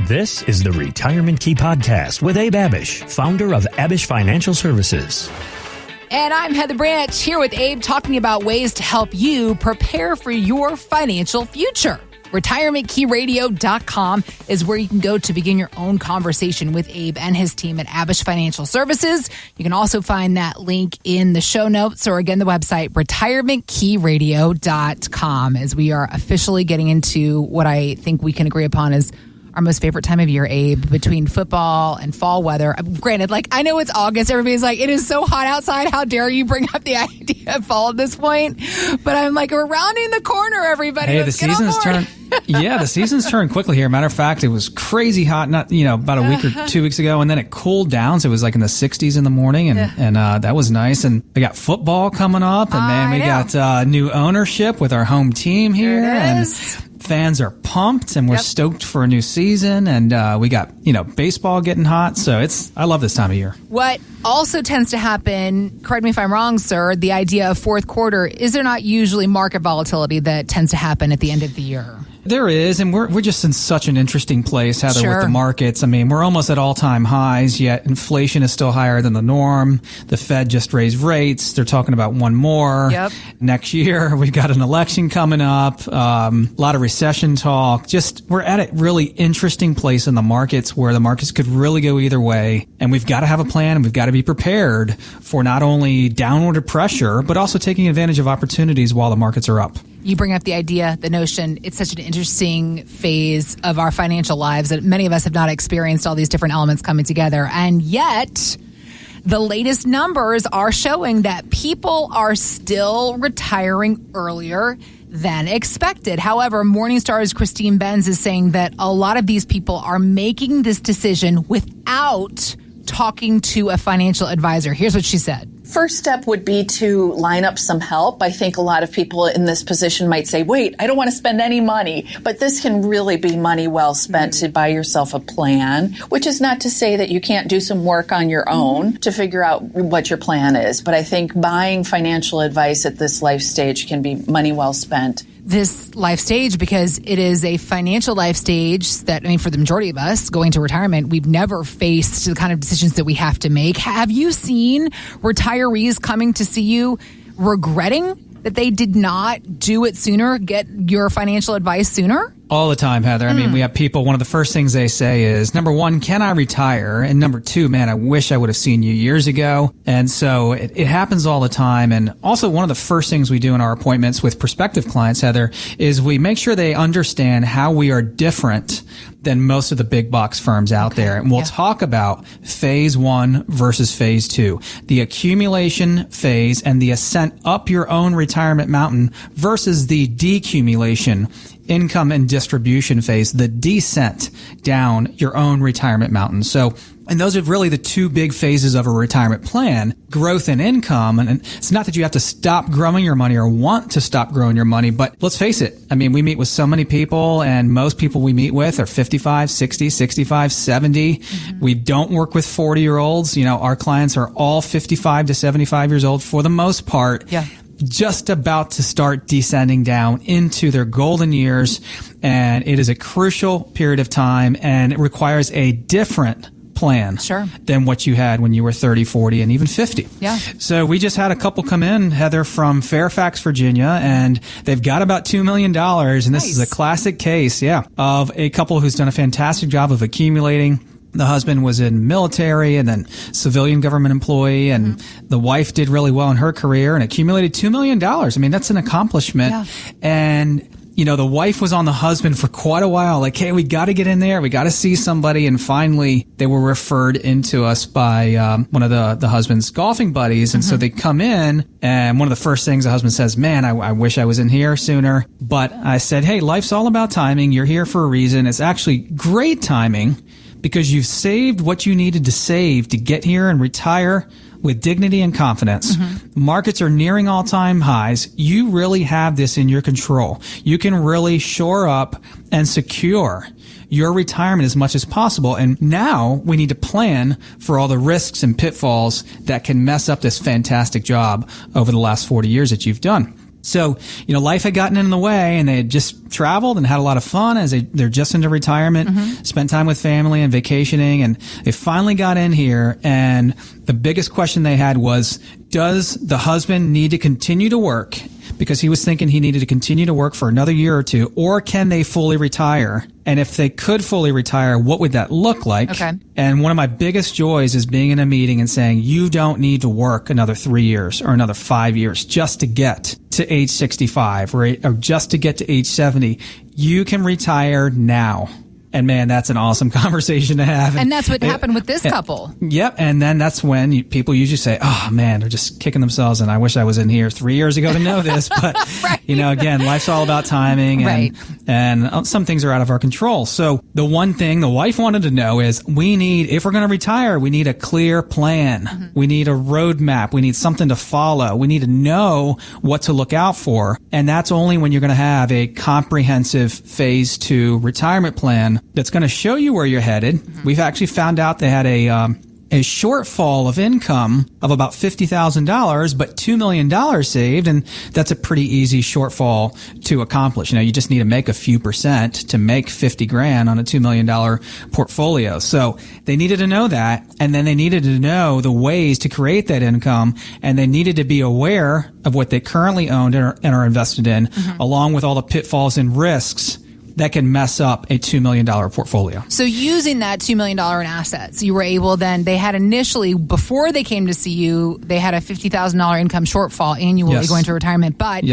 This is the Retirement Key Podcast with Abe Abich, founder of Abich Financial Services. And I'm Heather Branch here with Abe talking about ways to help you prepare for your financial future. RetirementKeyRadio.com is where you can go to begin your own conversation with Abe and his team at Abich Financial Services. You can also find that link in the show notes, or again, the website, RetirementKeyRadio.com, as we are officially getting into what I think we can agree upon is our most favorite time of year, Abe, between football and fall weather. Granted, I know it's August. Everybody's like, it is so hot outside. How dare you bring up the idea of fall at this point? But I'm like, we're rounding the corner, everybody. Hey, the season's turned. Yeah, the season's turned quickly here. Matter of fact, it was crazy hot, about a week or 2 weeks ago, and then it cooled down. So it was like in the 60s in the morning, and that was nice. And we got football coming up, and we got new ownership with our home team here. And fans are pumped, and we're stoked for a new season, and we got baseball getting hot, so I love this time of year. What also tends to happen, correct me if I'm wrong, sir, the idea of fourth quarter, is there not usually market volatility that tends to happen at the end of the year? There is, and we're just in such an interesting place, Heather, Sure. with the markets. I mean, we're almost at all-time highs, yet inflation is still higher than the norm. The Fed just raised rates. They're talking about one more next year. We've got an election coming up, a lot of recession talk. We're at a really interesting place in the markets where the markets could really go either way, and we've got to have a plan, and we've got to be prepared for not only downward pressure, but also taking advantage of opportunities while the markets are up. You bring up the idea, the notion, it's such an interesting phase of our financial lives that many of us have not experienced all these different elements coming together. And yet, the latest numbers are showing that people are still retiring earlier than expected. However, Morningstar's Christine Benz is saying that a lot of these people are making this decision without talking to a financial advisor. Here's what she said. First step would be to line up some help. I think a lot of people in this position might say, wait, I don't want to spend any money. But this can really be money well spent to buy yourself a plan, which is not to say that you can't do some work on your own to figure out what your plan is. But I think buying financial advice at this life stage can be money well spent. This life stage, because it is a financial life stage that, for the majority of us going to retirement, we've never faced the kind of decisions that we have to make. Have you seen retirees coming to see you regretting that they did not do it sooner, get your financial advice sooner? All the time, Heather. We have people, one of the first things they say is, number one, can I retire? And number two, man, I wish I would have seen you years ago. And so it happens all the time. And also one of the first things we do in our appointments with prospective clients, Heather, is we make sure they understand how we are different than most of the big box firms out there. And we'll talk about phase one versus phase two, the accumulation phase and the ascent up your own retirement mountain versus the decumulation, income and distribution phase, the descent down your own retirement mountain. So, and those are really the two big phases of a retirement plan, growth and income. And it's not that you have to stop growing your money or want to stop growing your money, but let's face it. We meet with so many people, and most people we meet with are 55, 60, 65, 70. Mm-hmm. We don't work with 40-year-olds. Our clients are all 55 to 75 years old for the most part. Yeah. Just about to start descending down into their golden years. And it is a crucial period of time, and it requires a different plan than what you had when you were 30, 40, and even 50. Yeah. So we just had a couple come in, Heather, from Fairfax, Virginia, and they've got about $2 million. And this is a classic case, of a couple who's done a fantastic job of accumulating. The husband was in military and then civilian government employee, and the wife did really well in her career and accumulated $2 million. That's an accomplishment. Yeah. And, the wife was on the husband for quite a while, like, hey, we got to get in there. We got to see somebody. And finally, they were referred into us by one of the husband's golfing buddies. And so they come in, and one of the first things the husband says, man, I wish I was in here sooner. But I said, hey, life's all about timing. You're here for a reason. It's actually great timing, because you've saved what you needed to save to get here and retire with dignity and confidence. Markets are nearing all-time highs. You really have this in your control. You can really shore up and secure your retirement as much as possible. And now we need to plan for all the risks and pitfalls that can mess up this fantastic job over the last 40 years that you've done. So, life had gotten in the way, and they had just traveled and had a lot of fun as they're just into retirement, spent time with family and vacationing, and they finally got in here, and the biggest question they had was, does the husband need to continue to work? Because he was thinking he needed to continue to work for another year or two, or can they fully retire? And if they could fully retire, what would that look like? Okay. And one of my biggest joys is being in a meeting and saying, you don't need to work another 3 years or another 5 years just to get to age 65 or just to get to age 70. You can retire now. And man, that's an awesome conversation to have. And that's what happened with this couple. Yep. And then that's when people usually say, oh man, they're just kicking themselves. And I wish I was in here 3 years ago to know this. But, right. Again, life's all about timing and some things are out of our control. So the one thing the wife wanted to know is if we're going to retire, we need a clear plan. We need a roadmap. We need something to follow. We need to know what to look out for. And that's only when you're going to have a comprehensive phase 2 retirement plan that's going to show you where you're headed. We've actually found out they had a shortfall of income of about $50,000, but $2 million saved, and that's a pretty easy shortfall to accomplish. You just need to make a few percent to make $50,000 on a $2 million portfolio. So they needed to know that, and then they needed to know the ways to create that income, and they needed to be aware of what they currently owned and are invested in, along with all the pitfalls and risks that can mess up a $2 million portfolio. So using that $2 million in assets, you were able then, they had initially, before they came to see you, they had a $50,000 income shortfall annually going to retirement. But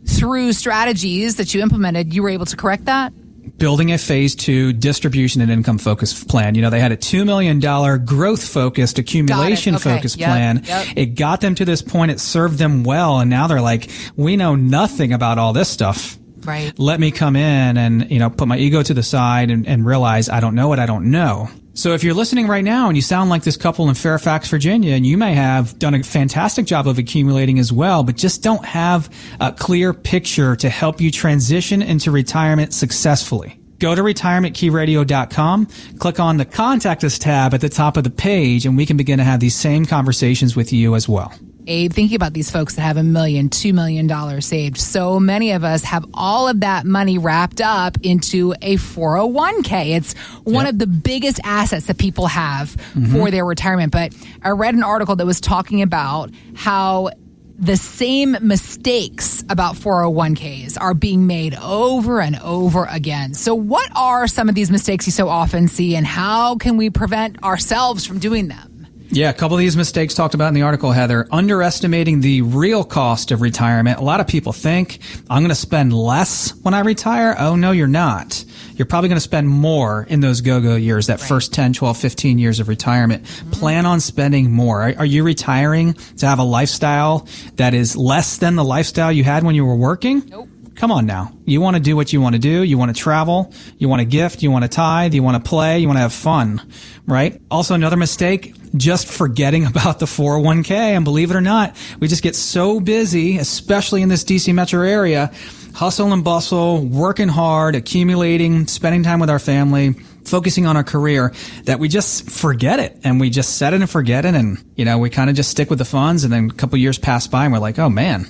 through strategies that you implemented, you were able to correct that? Building a phase 2 distribution and income focused plan. They had a $2 million growth focused, accumulation focused plan. It got them to this point. It served them well. And now they're like, we know nothing about all this stuff. Right. Let me come in and, put my ego to the side and realize I don't know what I don't know. So if you're listening right now and you sound like this couple in Fairfax, Virginia, and you may have done a fantastic job of accumulating as well, but just don't have a clear picture to help you transition into retirement successfully, go to retirementkeyradio.com, click on the Contact Us tab at the top of the page, and we can begin to have these same conversations with you as well. Abe, thinking about these folks that have $1 million, $2 million saved. So many of us have all of that money wrapped up into a 401k. It's one of the biggest assets that people have for their retirement. But I read an article that was talking about how the same mistakes about 401ks are being made over and over again. So what are some of these mistakes you so often see, and how can we prevent ourselves from doing them? Yeah, a couple of these mistakes talked about in the article, Heather. Underestimating the real cost of retirement. A lot of people think, I'm going to spend less when I retire. Oh, no, you're not. You're probably going to spend more in those go-go years, that first 10, 12, 15 years of retirement. Plan on spending more. Are you retiring to have a lifestyle that is less than the lifestyle you had when you were working? Nope. Come on now. You want to do what you want to do. You want to travel. You want to gift. You want to tithe. You want to play. You want to have fun, right? Also, another mistake, just forgetting about the 401k. And believe it or not, we just get so busy, especially in this DC metro area, hustle and bustle, working hard, accumulating, spending time with our family, focusing on our career, that we just forget it, and we just set it and forget it. And, we kind of just stick with the funds. And then a couple years pass by and we're like, oh man,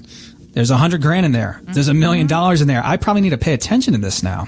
there's $100,000 in there. There's $1 million in there. I probably need to pay attention to this now.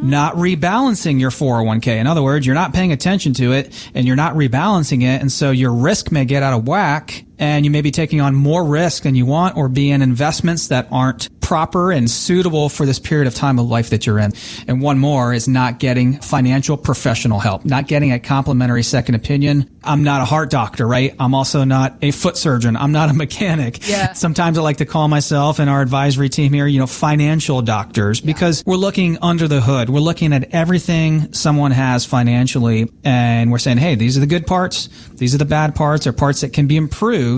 Not rebalancing your 401k. In other words, you're not paying attention to it and you're not rebalancing it. And so your risk may get out of whack, and you may be taking on more risk than you want, or be in investments that aren't proper and suitable for this period of time of life that you're in. And one more is not getting financial professional help, not getting a complimentary second opinion. I'm not a heart doctor, right? I'm also not a foot surgeon. I'm not a mechanic. Yeah. Sometimes I like to call myself and our advisory team here, financial doctors, because we're looking under the hood. We're looking at everything someone has financially, and we're saying, hey, these are the good parts. These are the bad parts, or parts that can be improved,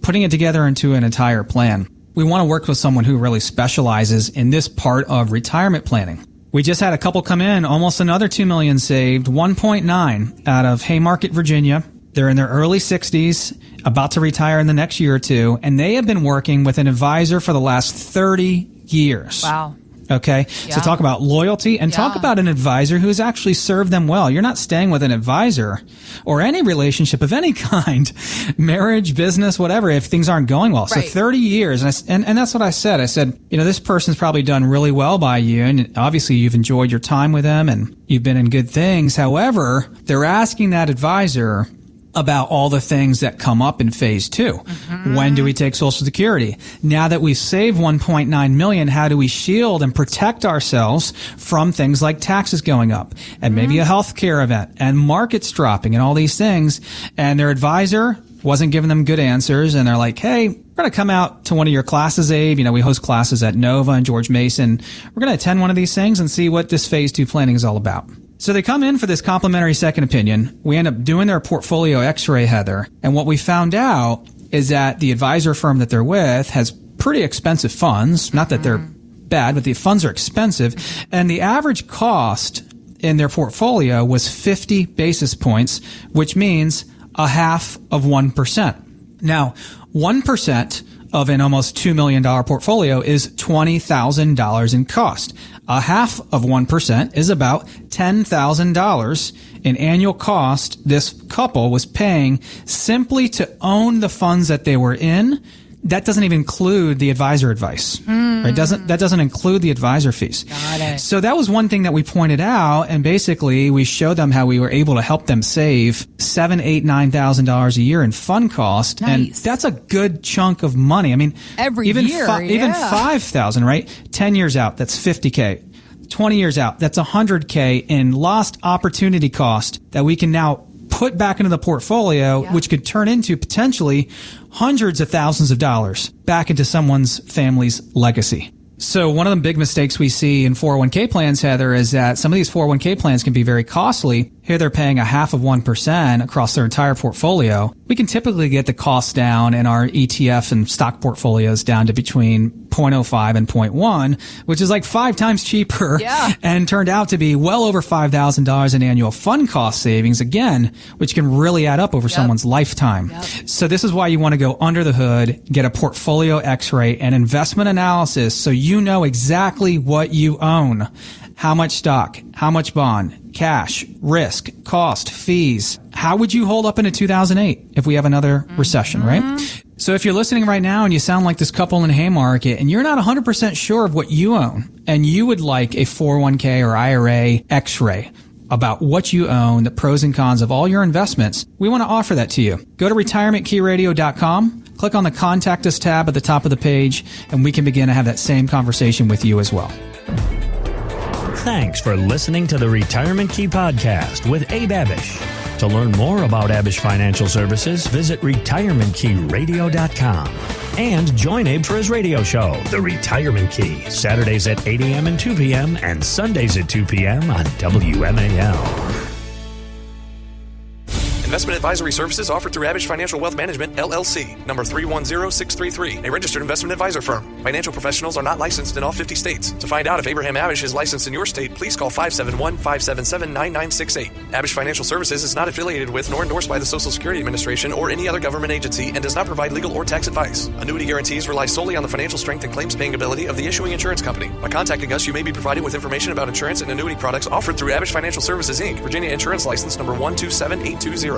putting it together into an entire plan. We want to work with someone who really specializes in this part of retirement planning. We just had a couple come in, almost another $2 million saved, 1.9 out of Haymarket, Virginia. They're in their early 60s, about to retire in the next year or two, and they have been working with an advisor for the last 30 years. Wow. Okay. Yeah. So talk about loyalty and talk about an advisor who has actually served them well. You're not staying with an advisor or any relationship of any kind, marriage, business, whatever, if things aren't going well. Right. So 30 years. And that's what I said. I said, this person's probably done really well by you. And obviously you've enjoyed your time with them and you've been in good things. However, they're asking that advisor about all the things that come up in phase 2. When do we take Social Security? Now that we've saved $1.9 million, how do we shield and protect ourselves from things like taxes going up and maybe a healthcare event and markets dropping and all these things? And their advisor wasn't giving them good answers. And they're like, hey, we're going to come out to one of your classes, Abe. We host classes at Nova and George Mason. We're going to attend one of these things and see what this phase 2 planning is all about. So they come in for this complimentary second opinion. We end up doing their portfolio x-ray, Heather. And what we found out is that the advisor firm that they're with has pretty expensive funds. Not that they're bad, but the funds are expensive. And the average cost in their portfolio was 50 basis points, which means 0.5%. Now, 1% of an almost $2 million portfolio is $20,000 in cost. 0.5% is about $10,000 in annual cost this couple was paying simply to own the funds that they were in. That doesn't even include the advisor advice. Right? That doesn't include the advisor fees. Got it. So that was one thing that we pointed out, and basically we showed them how we were able to help them save $7,000, $8,000, $9,000 a year in fund cost, Nice. and that's a good chunk of money. I mean, Every even year, even yeah. $5,000, right? 10 years out, that's $50K. 20 years out, that's $100K in lost opportunity cost that we can now put back into the portfolio, which could turn into potentially hundreds of thousands of dollars back into someone's family's legacy. So one of the big mistakes we see in 401k plans, Heather, is that some of these 401k plans can be very costly. Here they're paying 0.5% across their entire portfolio. We can typically get the costs down in our ETF and stock portfolios down to between 0.05 and 0.1, which is like 5 times cheaper and turned out to be well over $5,000 in annual fund cost savings, again, which can really add up over someone's lifetime. So this is why you want to go under the hood, get a portfolio x-ray and investment analysis so you know exactly what you own. How much stock, how much bond, cash, risk, cost, fees. How would you hold up into 2008 if we have another recession, right? So if you're listening right now and you sound like this couple in Haymarket and you're not 100% sure of what you own and you would like a 401k or IRA x-ray about what you own, the pros and cons of all your investments, we want to offer that to you. Go to retirementkeyradio.com. Click on the Contact Us tab at the top of the page, and we can begin to have that same conversation with you as well. Thanks for listening to the Retirement Key Podcast with Abe Abich. To learn more about Abich Financial Services, visit retirementkeyradio.com. And join Abe for his radio show, The Retirement Key, Saturdays at 8 a.m. and 2 p.m. and Sundays at 2 p.m. on WMAL. Investment advisory services offered through Abich Financial Wealth Management, LLC, number 310633, a registered investment advisor firm. Financial professionals are not licensed in all 50 states. To find out if Abraham Abich is licensed in your state, please call 571-577-9968. Abich Financial Services is not affiliated with nor endorsed by the Social Security Administration or any other government agency and does not provide legal or tax advice. Annuity guarantees rely solely on the financial strength and claims-paying ability of the issuing insurance company. By contacting us, you may be provided with information about insurance and annuity products offered through Abich Financial Services, Inc., Virginia Insurance License number 127820.